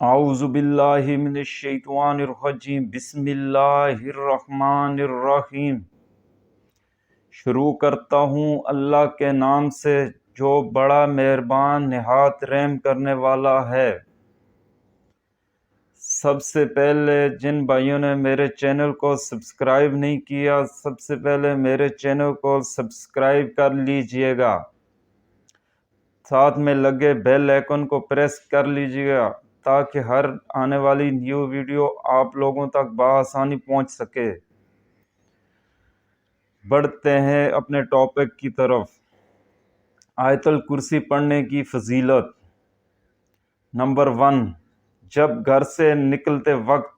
اعوذ باللہ من الشیطان الرجیم، بسم اللہ الرحمن الرحیم۔ شروع کرتا ہوں اللہ کے نام سے جو بڑا مہربان نہایت رحم کرنے والا ہے۔ سب سے پہلے جن بھائیوں نے میرے چینل کو سبسکرائب نہیں کیا، سب سے پہلے میرے چینل کو سبسکرائب کر لیجئے گا، ساتھ میں لگے بیل آئیکن کو پریس کر لیجئے گا تاکہ ہر آنے والی نیو ویڈیو آپ لوگوں تک بآسانی پہنچ سکے۔ بڑھتے ہیں اپنے ٹاپک کی طرف۔ آیت الکرسی پڑھنے کی فضیلت۔ نمبر 1، جب گھر سے نکلتے وقت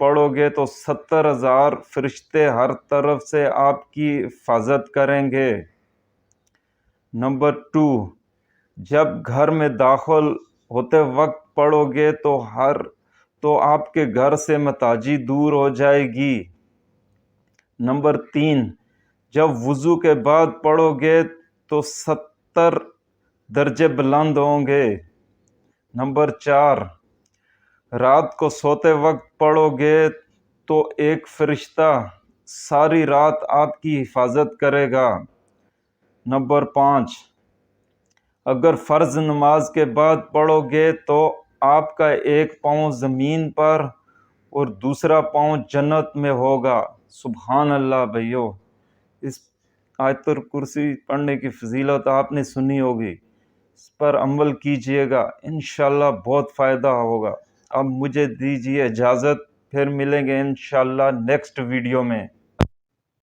پڑھو گے تو 70,000 فرشتے ہر طرف سے آپ کی حفاظت کریں گے۔ نمبر 2، جب گھر میں داخل ہوتے وقت پڑھو گے تو آپ کے گھر سے محتاجی دور ہو جائے گی۔ نمبر 3، جب وضو کے بعد پڑھو گے تو 70 درجے بلند ہوں گے۔ نمبر 4، رات کو سوتے وقت پڑھو گے تو ایک فرشتہ ساری رات آپ کی حفاظت کرے گا۔ نمبر 5، اگر فرض نماز کے بعد پڑھو گے تو آپ کا ایک پاؤں زمین پر اور دوسرا پاؤں جنت میں ہوگا۔ سبحان اللہ بھائیو، اس آیت الکرسی پڑھنے کی فضیلت آپ نے سنی ہوگی، اس پر عمل کیجئے گا، انشاءاللہ بہت فائدہ ہوگا۔ اب مجھے دیجئے اجازت، پھر ملیں گے انشاءاللہ نیکسٹ ویڈیو میں۔